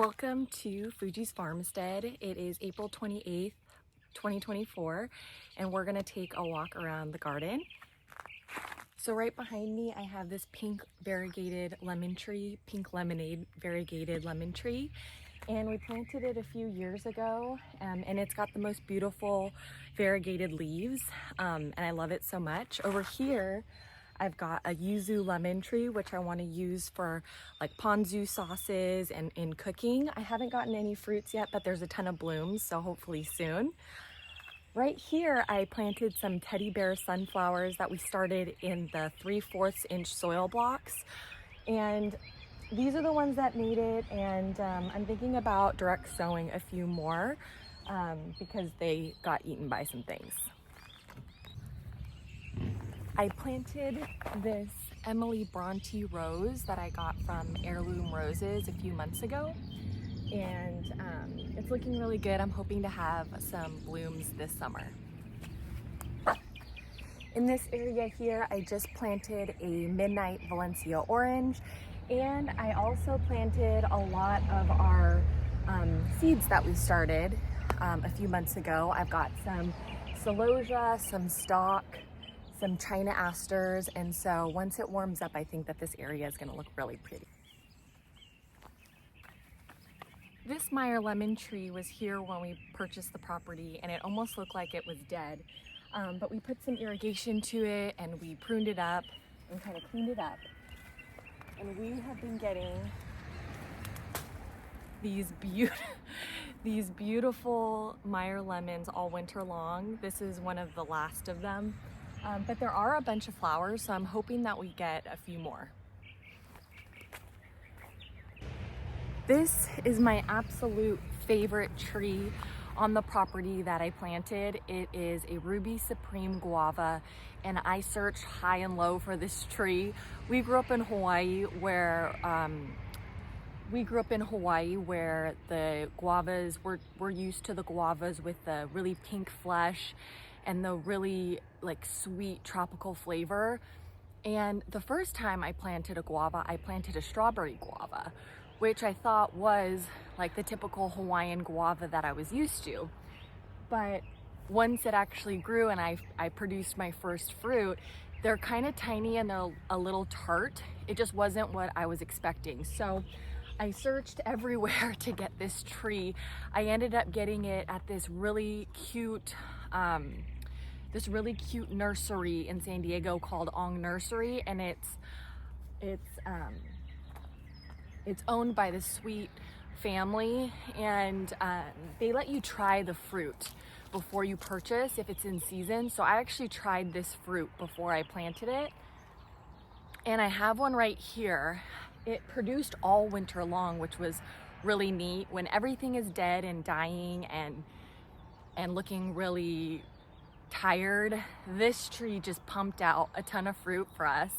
Welcome to Fuji's Farmstead. It is April 28th, 2024, and we're gonna take a walk around the garden. So right behind me, I have this pink variegated lemon tree, pink lemonade variegated lemon tree. And we planted it a few years ago, and it's got the most beautiful variegated leaves, and I love it so much. Over here, I've got a yuzu lemon tree, which I want to use for like ponzu sauces and in cooking. I haven't gotten any fruits yet, but there's a ton of blooms, so hopefully soon. Right here, I planted some teddy bear sunflowers that we started in the 3/4 inch soil blocks. And these are the ones that made it, and I'm thinking about direct sowing a few more because they got eaten by some things. I planted this Emily Bronte rose that I got from Heirloom Roses a few months ago, and it's looking really good. I'm hoping to have some blooms this summer. In this area here, I just planted a Midnight Valencia orange, and I also planted a lot of our seeds that we started a few months ago. I've got some celosia, some stock, some China asters, and so once it warms up, I think that this area is going to look really pretty. This Meyer lemon tree was here when we purchased the property, and it almost looked like it was dead, but we put some irrigation to it and we pruned it up and kind of cleaned it up, and we have been getting these beautiful Meyer lemons all winter long. This is one of the last of them. But there are a bunch of flowers, so I'm hoping that we get a few more. This is my absolute favorite tree on the property that I planted. It is a Ruby Supreme guava, and I searched high and low for this tree. We grew up in Hawaii where the guavas, we're used to the guavas with the really pink flesh and the really like sweet tropical flavor. And the first time I planted a guava, I planted a strawberry guava, which I thought was like the typical Hawaiian guava that I was used to. But once it actually grew and I produced my first fruit, they're kind of tiny and they're a little tart. It just wasn't what I was expecting. So I searched everywhere to get this tree. I ended up getting it at this really cute nursery in San Diego called Ong Nursery, and it's owned by this sweet family, and they let you try the fruit before you purchase if it's in season. So I actually tried this fruit before I planted it, and I have one right here. It produced all winter long, which was really neat. When everything is dead and dying and looking really tired, this tree just pumped out a ton of fruit for us,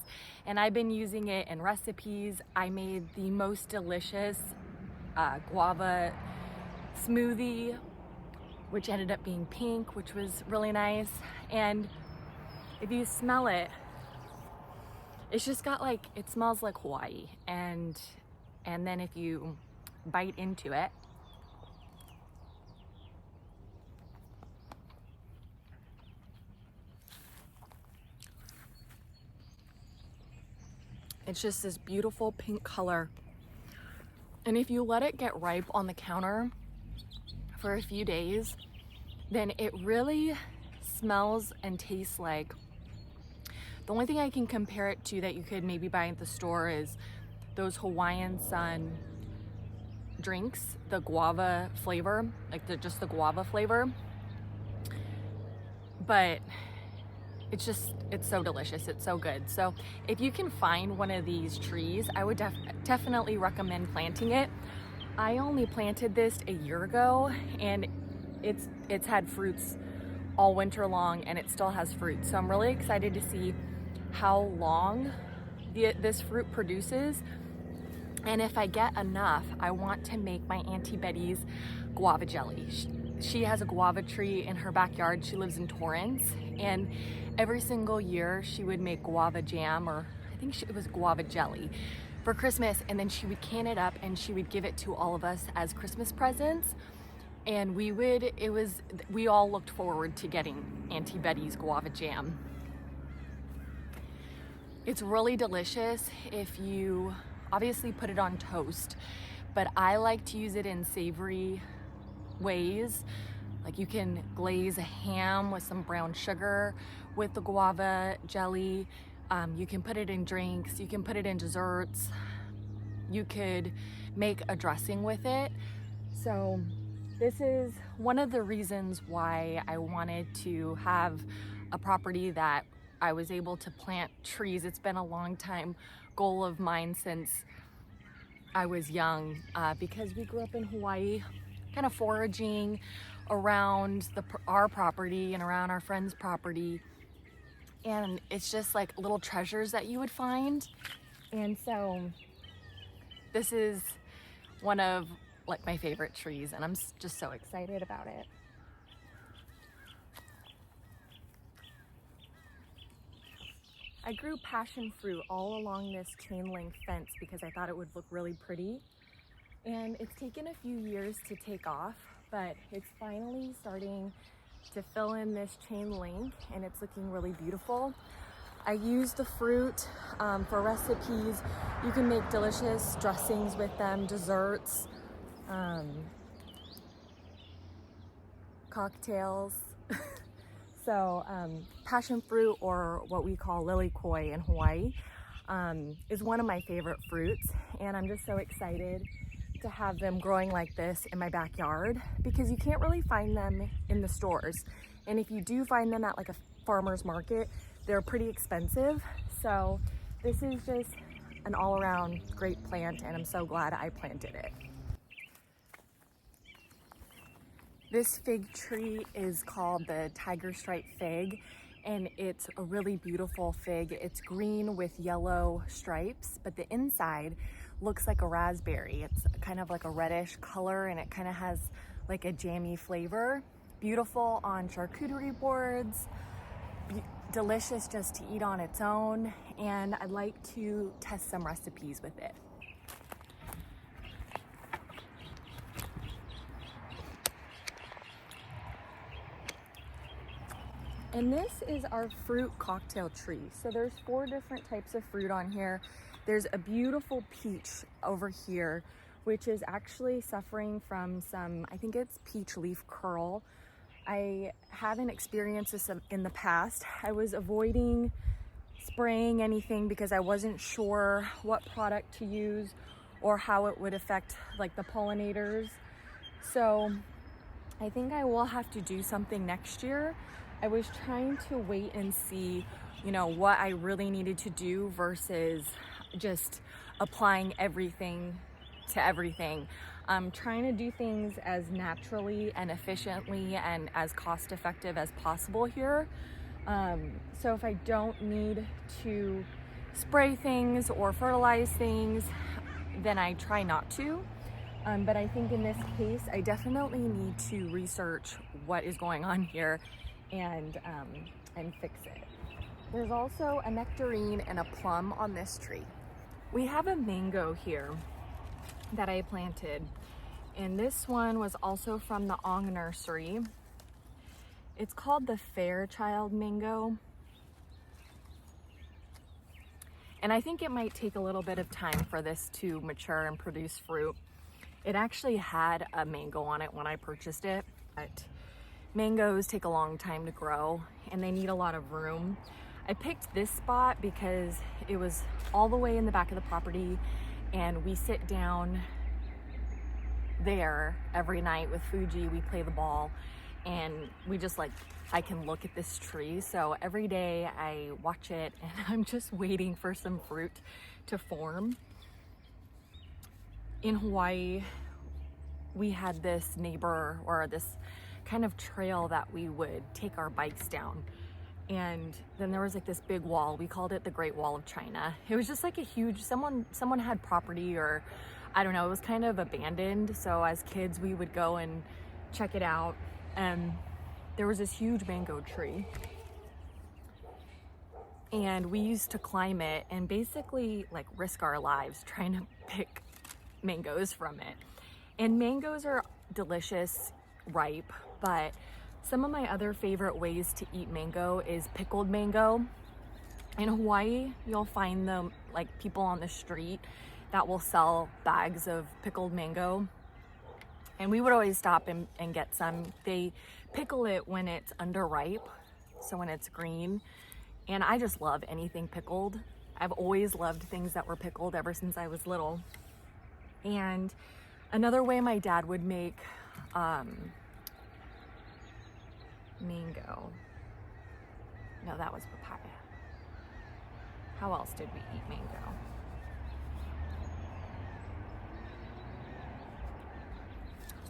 and I've been using it in recipes. I made the most delicious guava smoothie, which ended up being pink, which was really nice. And if you smell it, it's just got like, it smells like Hawaii. And then if you bite into it, it's just this beautiful pink color. And if you let it get ripe on the counter for a few days, then it really smells and tastes like, the only thing I can compare it to that you could maybe buy at the store is those Hawaiian Sun drinks, the guava flavor, like just the guava flavor. But it's so delicious, it's so good. So if you can find one of these trees, I would definitely recommend planting it. I only planted this a year ago, and it's had fruits all winter long, and it still has fruit. So I'm really excited to see how long this fruit produces. And if I get enough, I want to make my Auntie Betty's guava jelly. She has a guava tree in her backyard. She lives in Torrance, and every single year she would make guava jam, or I think it was guava jelly. for Christmas, and then she would can it up and she would give it to all of us as Christmas presents. And we all looked forward to getting Auntie Betty's guava jam. It's really delicious if you obviously put it on toast, but I like to use it in savory ways. Like you can glaze a ham with some brown sugar with the guava jelly. You can put it in drinks, you can put it in desserts. You could make a dressing with it. So this is one of the reasons why I wanted to have a property that I was able to plant trees. It's been a long time goal of mine since I was young, because we grew up in Hawaii, kind of foraging around our property and around our friends' property. And it's just like little treasures that you would find. And so this is one of like my favorite trees, and I'm just so excited about it. I grew passion fruit all along this chain link fence because I thought it would look really pretty. And it's taken a few years to take off, but it's finally starting to fill in this chain link and it's looking really beautiful. I use the fruit for recipes. You can make delicious dressings with them, desserts, cocktails. So passion fruit, or what we call lilikoi in Hawaii, is one of my favorite fruits, and I'm just so excited to have them growing like this in my backyard because you can't really find them in the stores. And if you do find them at like a farmer's market, they're pretty expensive. So this is just an all-around great plant, and I'm so glad I planted it. This fig tree is called the tiger stripe fig, and it's a really beautiful fig. It's green with yellow stripes, but the inside looks like a raspberry. It's kind of like a reddish color, and it kind of has like a jammy flavor. Beautiful on charcuterie boards, delicious just to eat on its own, and I'd like to test some recipes with it. And this is our fruit cocktail tree. So there's 4 different types of fruit on here. There's a beautiful peach over here, which is actually suffering from some, I think it's peach leaf curl. I haven't experienced this in the past. I was avoiding spraying anything because I wasn't sure what product to use or how it would affect like the pollinators. So I think I will have to do something next year. I was trying to wait and see, you know, what I really needed to do versus just applying everything to everything. I'm trying to do things as naturally and efficiently and as cost effective as possible here. So if I don't need to spray things or fertilize things, then I try not to. But I think in this case, I definitely need to research what is going on here and fix it. There's also a nectarine and a plum on this tree. We have a mango here that I planted, and this one was also from the Ong nursery. It's called the Fairchild mango, and I think it might take a little bit of time for this to mature and produce fruit. It actually had a mango on it when I purchased it, but mangoes take a long time to grow and they need a lot of room. I picked this spot because it was all the way in the back of the property, and we sit down there every night with Fuji. We play the ball, and we just like, I can look at this tree. So every day I watch it, and I'm just waiting for some fruit to form. In Hawaii, we had this neighbor, or this kind of trail that we would take our bikes down, and then there was like this big wall. We called it the Great Wall of China. It was just like a huge, someone had property, or I don't know, it was kind of abandoned. So as kids we would go and check it out, and there was this huge mango tree. and we used to climb it and basically like risk our lives trying to pick mangoes from it. And mangoes are delicious ripe, but some of my other favorite ways to eat mango is pickled mango. In Hawaii, you'll find them like people on the street that will sell bags of pickled mango. And we would always stop and get some. They pickle it when it's underripe, so when it's green. And I just love anything pickled. I've always loved things that were pickled ever since I was little. And another way my dad would make mango. No, that was papaya. How else did we eat mango?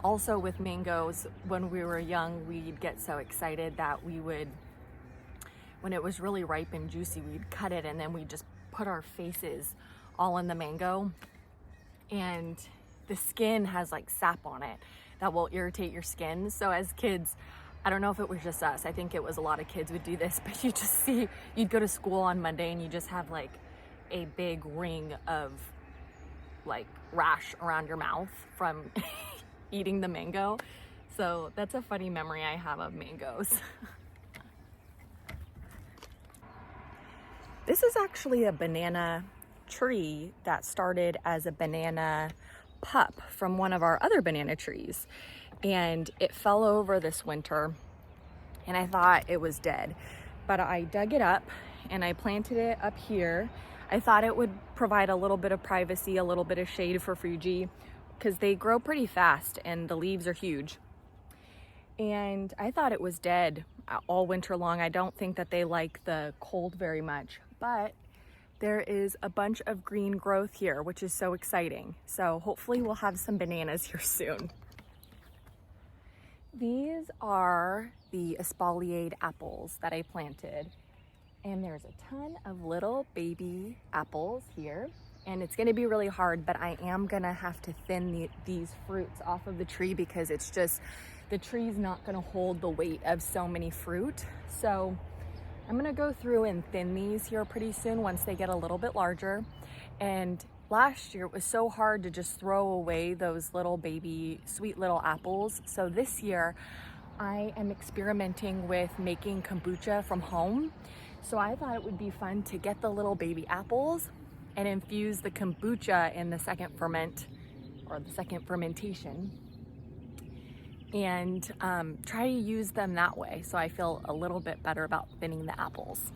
Also with mangoes, when we were young, we'd get so excited that we would, when it was really ripe and juicy, we'd cut it and then we'd just put our faces all in the mango. And the skin has like sap on it that will irritate your skin. So as kids, I don't know if it was just us, I think it was a lot of kids would do this, but you just see, you'd go to school on Monday and you just have like a big ring of like rash around your mouth from eating the mango. So that's a funny memory I have of mangoes. This is actually a banana tree that started as a banana pup from one of our other banana trees. And it fell over this winter and I thought it was dead. But I dug it up and I planted it up here. I thought it would provide a little bit of privacy, a little bit of shade for Fuji, because they grow pretty fast and the leaves are huge. And I thought it was dead all winter long. I don't think that they like the cold very much, but there is a bunch of green growth here, which is so exciting. So hopefully we'll have some bananas here soon. These are the espaliered apples that I planted. And there's a ton of little baby apples here. And it's gonna be really hard, but I am gonna have to thin these fruits off of the tree because it's just, the tree's not gonna hold the weight of so many fruit. So I'm gonna go through and thin these here pretty soon once they get a little bit larger. And last year it was so hard to just throw away those little baby, sweet little apples. So this year I am experimenting with making kombucha from home. So I thought it would be fun to get the little baby apples and infuse the kombucha in the second fermentation and try to use them that way. So I feel a little bit better about thinning the apples.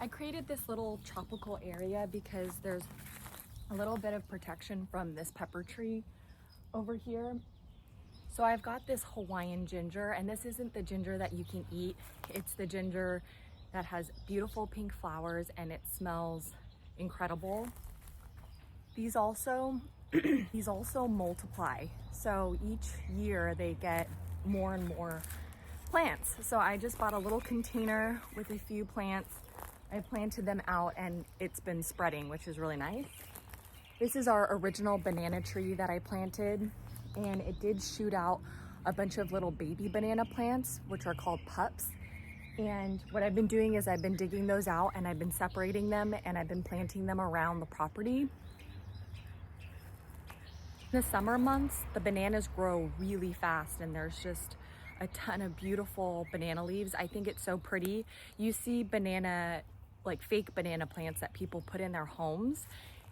I created this little tropical area because there's a little bit of protection from this pepper tree over here. So I've got this Hawaiian ginger, and this isn't the ginger that you can eat. It's the ginger that has beautiful pink flowers and it smells incredible. These also multiply. So each year they get more and more plants. So I just bought a little container with a few plants. I planted them out and it's been spreading, which is really nice. This is our original banana tree that I planted, and it did shoot out a bunch of little baby banana plants, which are called pups. And what I've been doing is I've been digging those out and I've been separating them and I've been planting them around the property. In the summer months, the bananas grow really fast and there's just a ton of beautiful banana leaves. I think it's so pretty. You see banana, like fake banana plants that people put in their homes.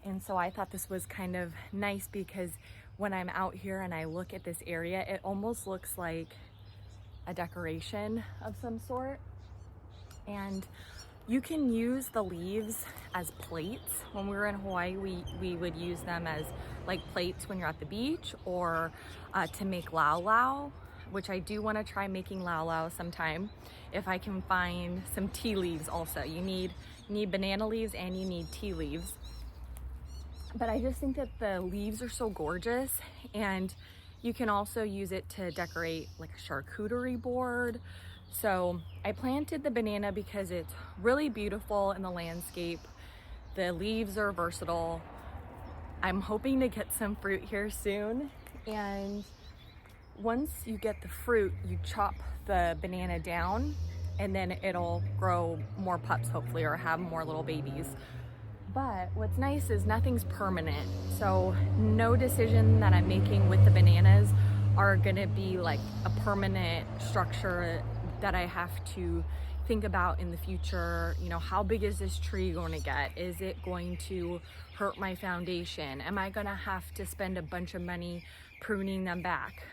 And so I thought this was kind of nice because when I'm out here and I look at this area, it almost looks like a decoration of some sort. And you can use the leaves as plates. When we were in Hawaii, we would use them as like plates when you're at the beach, or to make lau lau, which I do want to try making lau lau sometime if I can find some tea leaves also. You need banana leaves and you need tea leaves. But I just think that the leaves are so gorgeous, and You can also use it to decorate like a charcuterie board. So I planted the banana because it's really beautiful in the landscape. The leaves are versatile. I'm hoping to get some fruit here soon. And once you get the fruit, you chop the banana down and then it'll grow more pups hopefully, or have more little babies. But what's nice is nothing's permanent. So no decision that I'm making with the bananas are gonna be like a permanent structure that I have to think about in the future. You know, how big is this tree going to get? Is it going to hurt my foundation? Am I gonna have to spend a bunch of money pruning them back?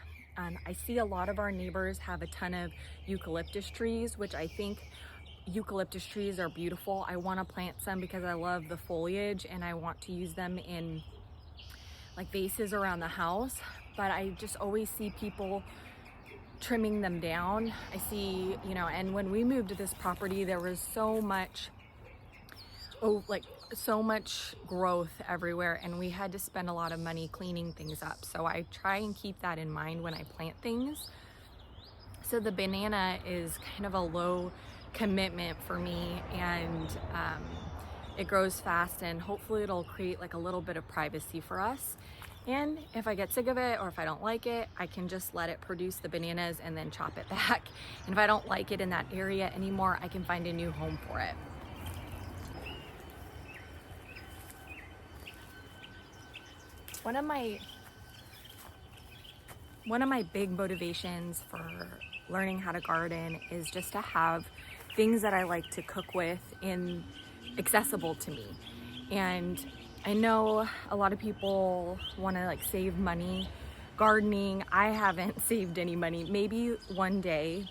I see a lot of our neighbors have a ton of eucalyptus trees, which I think eucalyptus trees are beautiful. I want to plant some because I love the foliage and I want to use them in like vases around the house. But I just always see people trimming them down. I see, you know, and when we moved to this property, there was so much growth everywhere, and we had to spend a lot of money cleaning things up. So I try and keep that in mind when I plant things. So the banana is kind of a low commitment for me, and it grows fast, and hopefully it'll create like a little bit of privacy for us. And if I get sick of it, or if I don't like it, I can just let it produce the bananas and then chop it back. And if I don't like it in that area anymore, I can find a new home for it. One of my big motivations for learning how to garden is just to have things that I like to cook with accessible to me. And I know a lot of people want to like save money gardening. I haven't saved any money. Maybe one day,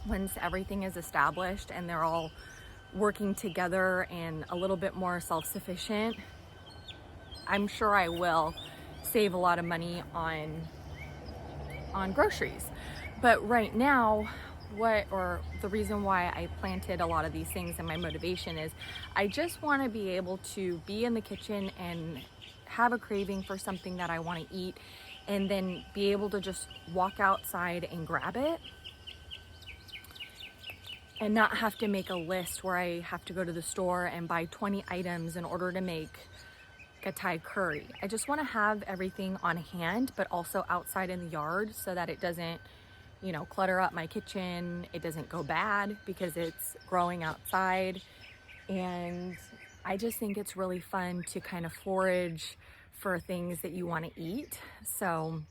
once everything is established and they're all working together and a little bit more self-sufficient, I'm sure I will save a lot of money on groceries. But right now, the reason why I planted a lot of these things and my motivation is I just want to be able to be in the kitchen and have a craving for something that I want to eat, and then be able to just walk outside and grab it, and not have to make a list where I have to go to the store and buy 20 items in order to make a Thai curry. I just want to have everything on hand, but also outside in the yard, so that it doesn't, you know, clutter up my kitchen. It doesn't go bad because it's growing outside. And I just think it's really fun to kind of forage for things that you want to eat. So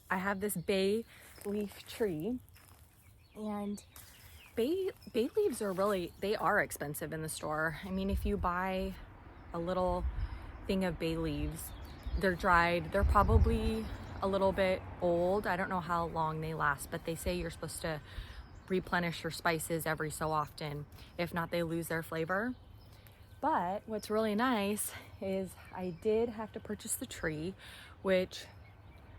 I have this bay leaf tree, and bay leaves they are expensive in the store. I mean, if you buy a little thing of bay leaves, they're dried, they're probably a little bit old. I don't know how long they last, but they say you're supposed to replenish your spices every so often. If not, they lose their flavor. But what's really nice is I did have to purchase the tree, which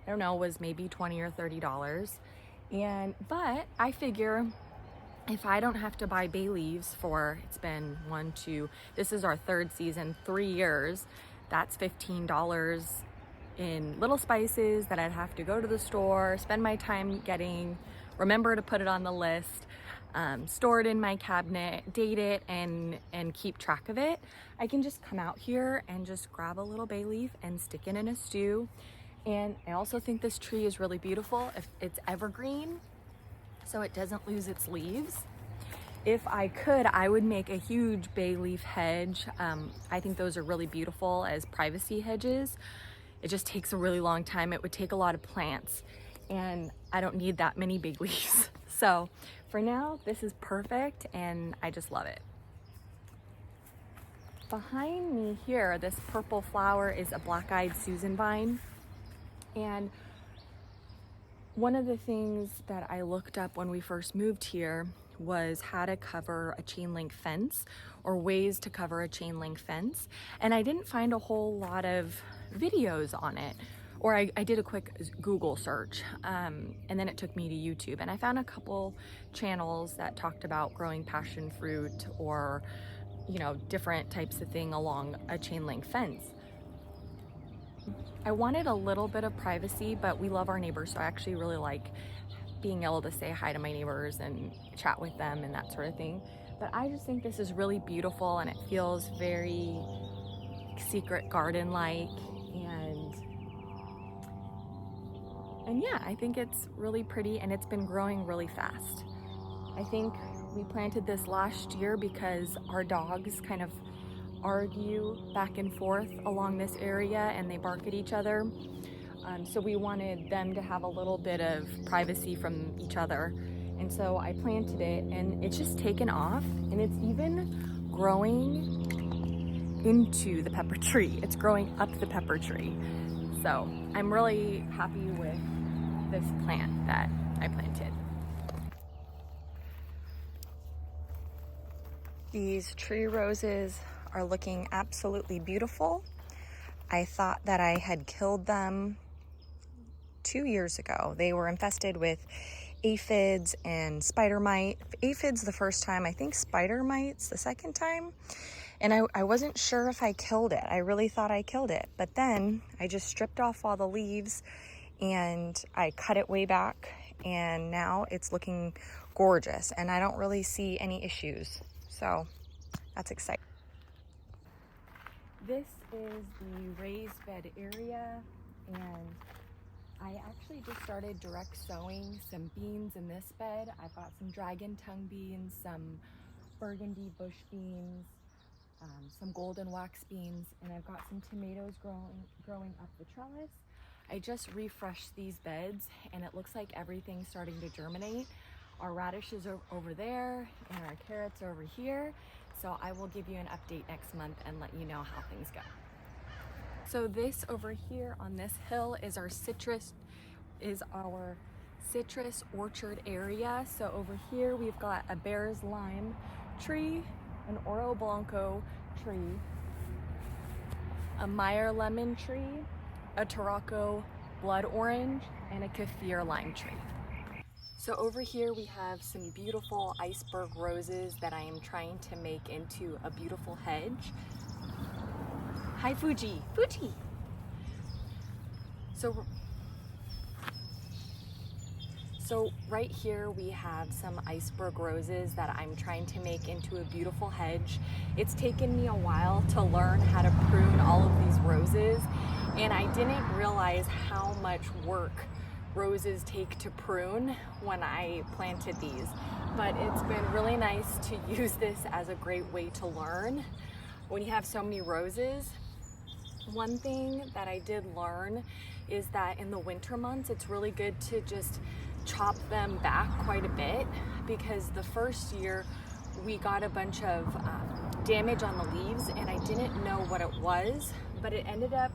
I don't know, was maybe $20 or $30. But I figure if I don't have to buy bay leaves it's been this is our third season, 3 years, that's $15 in little spices that I'd have to go to the store, spend my time remember to put it on the list, store it in my cabinet, date it, and keep track of it. I can just come out here and just grab a little bay leaf and stick it in a stew. And I also think this tree is really beautiful. It's evergreen, so it doesn't lose its leaves. If I could, I would make a huge bay leaf hedge. I think those are really beautiful as privacy hedges. It just takes a really long time. It would take a lot of plants, and I don't need that many big leaves. So for now, this is perfect, and I just love it. Behind me here, this purple flower is a black-eyed Susan vine. And one of the things that I looked up when we first moved here was how to cover a chain link fence, or ways to cover a chain link fence. And I didn't find a whole lot of videos on it, or I did a quick Google search, and then it took me to YouTube, and I found a couple channels that talked about growing passion fruit, or, you know, different types of thing along a chain link fence. I wanted a little bit of privacy, but we love our neighbors, so I actually really like being able to say hi to my neighbors and chat with them and that sort of thing. But I just think this is really beautiful and it feels very secret garden-like, and yeah, I think it's really pretty and it's been growing really fast. I think we planted this last year because our dogs kind of argue back and forth along this area and they bark at each other. So we wanted them to have a little bit of privacy from each other. And so I planted it and it's just taken off, and it's even growing into the pepper tree. It's growing up the pepper tree. So I'm really happy with this plant that I planted. These tree roses are looking absolutely beautiful. I thought that I had killed them 2 years ago. They were infested with aphids and spider mite. Aphids the first time, I think spider mites the second time. And I wasn't sure if I killed it. I really thought I killed it. But then I just stripped off all the leaves and I cut it way back, and now it's looking gorgeous and I don't really see any issues. So that's exciting. This is the raised bed area, and I actually just started direct sowing some beans in this bed. I've got some dragon tongue beans, some burgundy bush beans, some golden wax beans, and I've got some tomatoes growing up the trellis. I just refreshed these beds and it looks like everything's starting to germinate. Our radishes are over there and our carrots are over here. So I will give you an update next month and let you know how things go. So this over here on this hill is our citrus orchard area. So over here we've got a Bear's Lime tree, an Oro Blanco tree, a Meyer lemon tree, a Tarocco blood orange, and a Kaffir lime tree. So over here we have some beautiful iceberg roses that I am trying to make into a beautiful hedge. Hi Fuji! Fuji! So right here we have some iceberg roses that I'm trying to make into a beautiful hedge. It's taken me a while to learn how to prune all of these roses, and I didn't realize how much work roses take to prune when I planted these. But it's been really nice to use this as a great way to learn. When you have so many roses, one thing that I did learn is that in the winter months, it's really good to just chop them back quite a bit, because the first year we got a bunch of damage on the leaves and I didn't know what it was, but it ended up,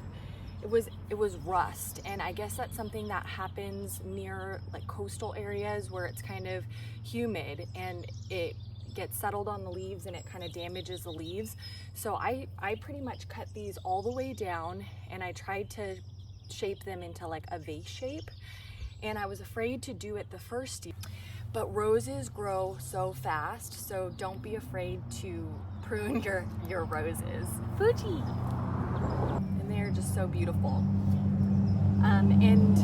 it was rust. And I guess that's something that happens near like coastal areas where it's kind of humid and it gets settled on the leaves and it kind of damages the leaves. So I pretty much cut these all the way down and I tried to shape them into like a vase shape. And I was afraid to do it the first year. But roses grow so fast, so don't be afraid to prune your roses. Fuji! And they're just so beautiful. And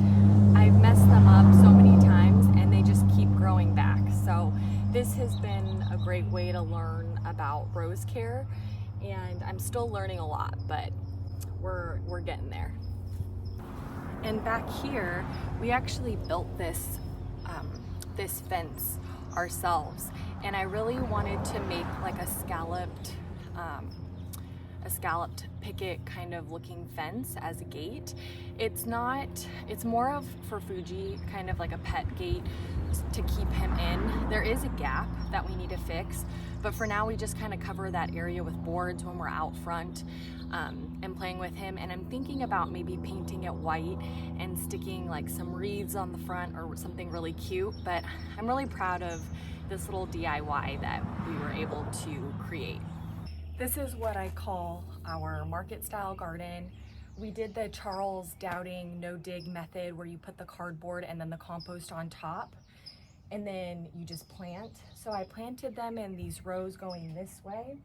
I've messed them up so many times and they just keep growing back. So this has been a great way to learn about rose care, and I'm still learning a lot, but we're getting there. And back here, we actually built this fence ourselves, and I really wanted to make like a scalloped picket kind of looking fence as a gate. It's more of for Fuji, kind of like a pet gate to keep him in. There is a gap that we need to fix, but for now we just kind of cover that area with boards when we're out front and playing with him. And I'm thinking about maybe painting it white and sticking like some wreaths on the front or something really cute. But I'm really proud of this little DIY that we were able to create. This is what I call our market style garden. We did the Charles Dowding no dig method, where you put the cardboard and then the compost on top, and then you just plant. So I planted them in these rows going this way,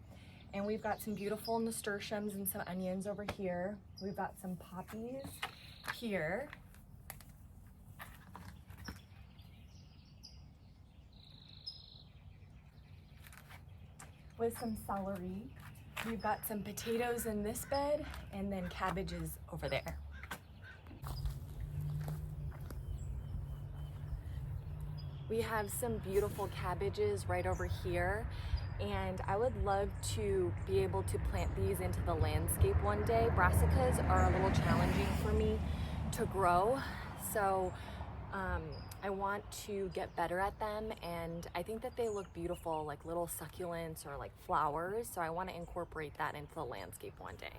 And we've got some beautiful nasturtiums and some onions over here. We've got some poppies here. With some celery. We've got some potatoes in this bed and then cabbages over there. We have some beautiful cabbages right over here, and I would love to be able to plant these into the landscape one day. Brassicas are a little challenging for me to grow, so I want to get better at them, and I think that they look beautiful, like little succulents or like flowers, so I want to incorporate that into the landscape one day.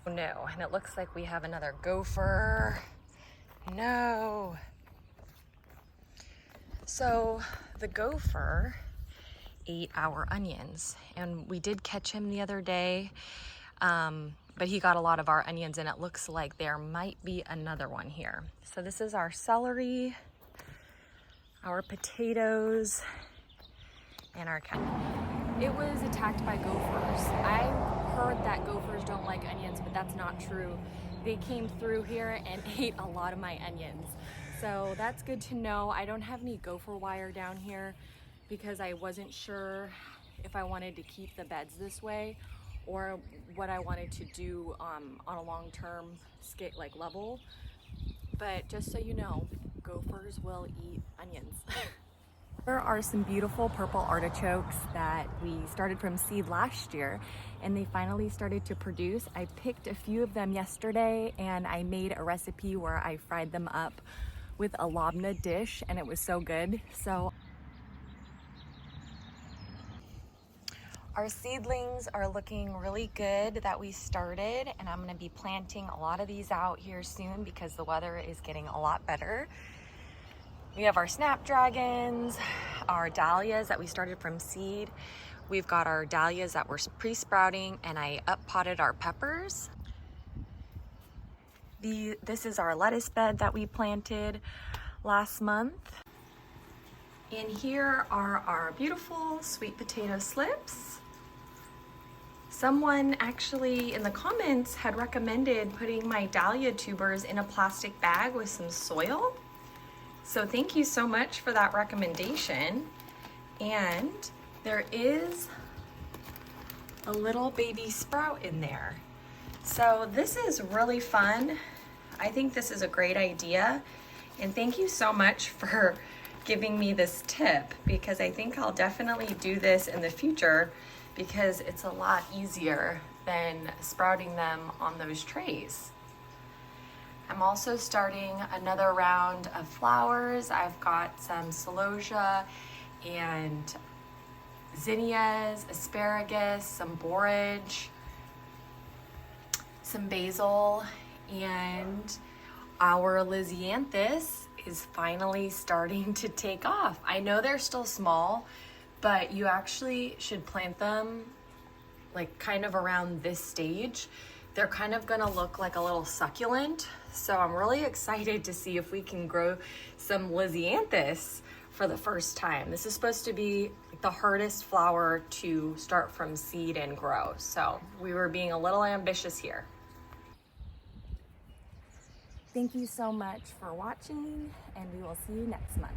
Oh no, and it looks like we have another gopher. No. So the gopher ate our onions, and we did catch him the other day, but he got a lot of our onions, and it looks like there might be another one here. So this is our celery, our potatoes, and our cabbage. It was attacked by gophers. I heard that gophers don't like onions, but that's not true. They came through here and ate a lot of my onions. So that's good to know. I don't have any gopher wire down here because I wasn't sure if I wanted to keep the beds this way or what I wanted to do on a long-term level. But just so you know, gophers will eat onions. There are some beautiful purple artichokes that we started from seed last year, and they finally started to produce. I picked a few of them yesterday, and I made a recipe where I fried them up with a labna dish, and it was so good. So our seedlings are looking really good that we started, and I'm gonna be planting a lot of these out here soon because the weather is getting a lot better. We have our snapdragons, our dahlias that we started from seed. We've got our dahlias that were pre-sprouting, and I up-potted our peppers. This is our lettuce bed that we planted last month. And here are our beautiful sweet potato slips. Someone actually in the comments had recommended putting my dahlia tubers in a plastic bag with some soil. So thank you so much for that recommendation. And there is a little baby sprout in there. So this is really fun. I think this is a great idea. And thank you so much for giving me this tip, because I think I'll definitely do this in the future because it's a lot easier than sprouting them on those trays. I'm also starting another round of flowers. I've got some celosia and zinnias, asparagus, some borage, some basil, and our lisianthus is finally starting to take off. I know they're still small, but you actually should plant them like kind of around this stage. They're kind of gonna look like a little succulent. So I'm really excited to see if we can grow some lisianthus for the first time. This is supposed to be the hardest flower to start from seed and grow. So we were being a little ambitious here. Thank you so much for watching, and we will see you next month.